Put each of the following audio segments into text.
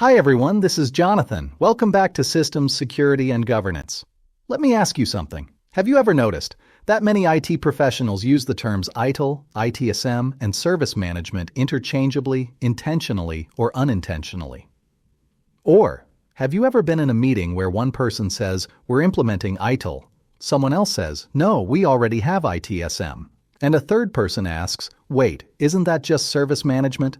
Hi everyone, this is Jonathan. Welcome back to Systems Security and Governance. Let me ask you something. Have you ever noticed that many IT professionals use the terms ITIL, ITSM, and service management interchangeably, intentionally, or unintentionally? Or, have you ever been in a meeting where one person says, "We're implementing ITIL," someone else says, "No, we already have ITSM," and a third person asks, "Wait, isn't that just service management?"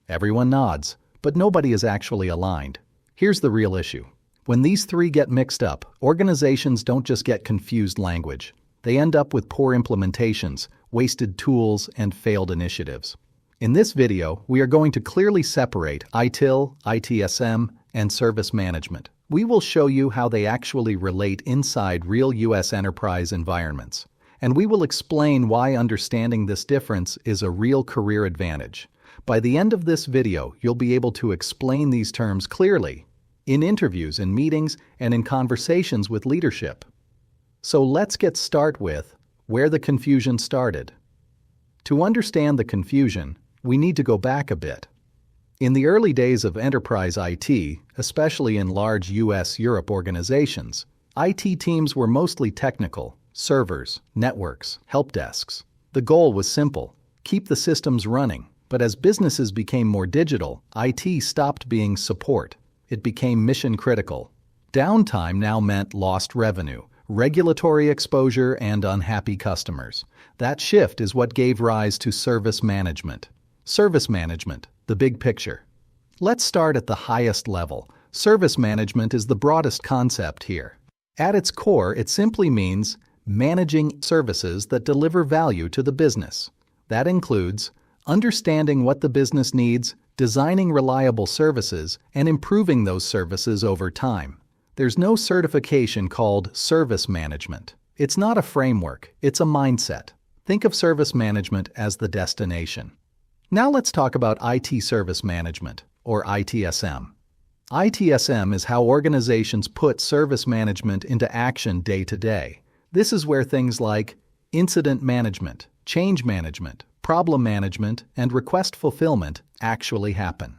Everyone nods, but nobody is actually aligned. Here's the real issue. When these three get mixed up, organizations don't just get confused language. They end up with poor implementations, wasted tools, and failed initiatives. In this video, we are going to clearly separate ITIL, ITSM, and service management. We will show you how they actually relate inside real U.S. enterprise environments. And we will explain why understanding this difference is a real career advantage. By the end of this video, you'll be able to explain these terms clearly in interviews, in meetings, and in conversations with leadership. So let's get started with where the confusion started. To understand the confusion, we need to go back a bit. In the early days of enterprise IT, especially in large US-Europe organizations, IT teams were mostly technical: servers, networks, help desks. The goal was simple: keep the systems running. But as businesses became more digital, IT stopped being support. It became mission critical. Downtime now meant lost revenue, regulatory exposure, and unhappy customers. That shift is what gave rise to service management. Service management, the big picture. Let's start at the highest level. Service management is the broadest concept here. At its core, it simply means managing services that deliver value to the business. That includes understanding what the business needs, designing reliable services, and improving those services over time. There's no certification called service management. It's not a framework, it's a mindset. Think of service management as the destination. Now let's talk about IT service management, or ITSM. ITSM is how organizations put service management into action day to day. This is where things like incident management, change management, problem management, and request fulfillment actually happen.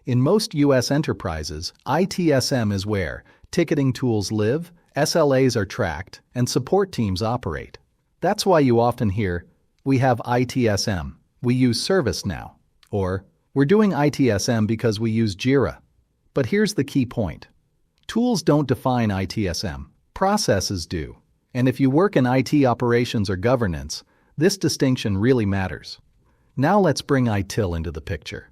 In most U.S. enterprises, ITSM is where ticketing tools live, SLAs are tracked, and support teams operate. That's why you often hear, "We have ITSM, we use ServiceNow," or "We're doing ITSM because we use Jira." But here's the key point. Tools don't define ITSM, processes do. And if you work in IT operations or governance, this distinction really matters. Now let's bring ITIL into the picture.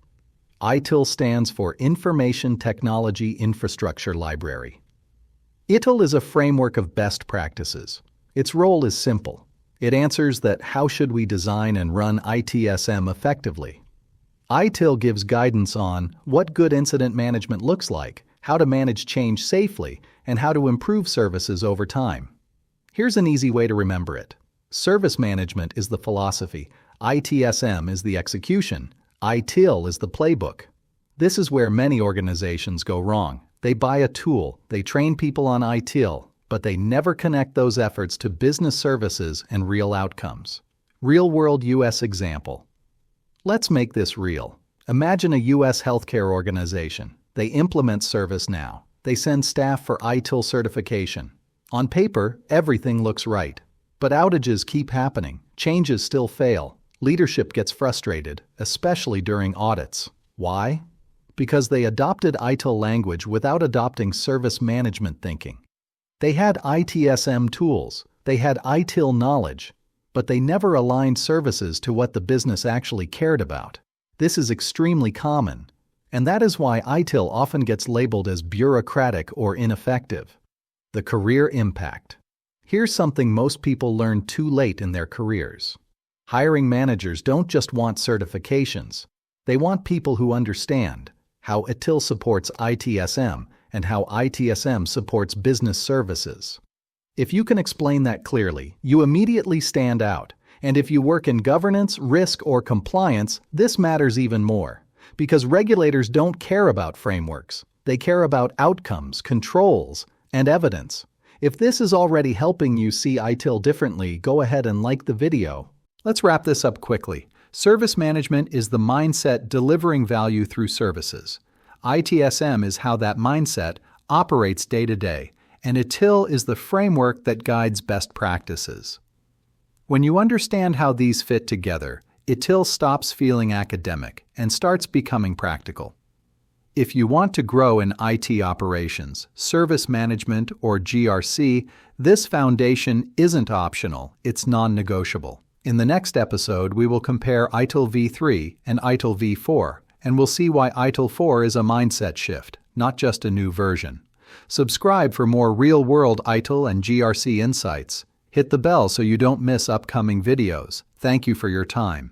ITIL stands for Information Technology Infrastructure Library. ITIL is a framework of best practices. Its role is simple. It answers that how should we design and run ITSM effectively. ITIL gives guidance on what good incident management looks like, how to manage change safely, and how to improve services over time. Here's an easy way to remember it. Service management is the philosophy, ITSM is the execution, ITIL is the playbook. This is where many organizations go wrong. They buy a tool, they train people on ITIL, but they never connect those efforts to business services and real outcomes. Real-world U.S. example. Let's make this real. Imagine a U.S. healthcare organization. They implement ServiceNow. They send staff for ITIL certification. On paper, everything looks right. But outages keep happening, changes still fail, leadership gets frustrated, especially during audits. Why? Because they adopted ITIL language without adopting service management thinking. They had ITSM tools, they had ITIL knowledge, but they never aligned services to what the business actually cared about. This is extremely common, and that is why ITIL often gets labeled as bureaucratic or ineffective. The career impact. Here's something most people learn too late in their careers. Hiring managers don't just want certifications. They want people who understand how ITIL supports ITSM and how ITSM supports business services. If you can explain that clearly, you immediately stand out. And if you work in governance, risk, or compliance, this matters even more. Because regulators don't care about frameworks. They care about outcomes, controls, and evidence. If this is already helping you see ITIL differently, go ahead and like the video. Let's wrap this up quickly. Service management is the mindset delivering value through services. ITSM is how that mindset operates day to day, and ITIL is the framework that guides best practices. When you understand how these fit together, ITIL stops feeling academic and starts becoming practical. If you want to grow in IT operations, service management, or GRC, this foundation isn't optional, it's non-negotiable. In the next episode, we will compare ITIL v3 and ITIL v4, and we'll see why ITIL 4 is a mindset shift, not just a new version. Subscribe for more real-world ITIL and GRC insights. Hit the bell so you don't miss upcoming videos. Thank you for your time.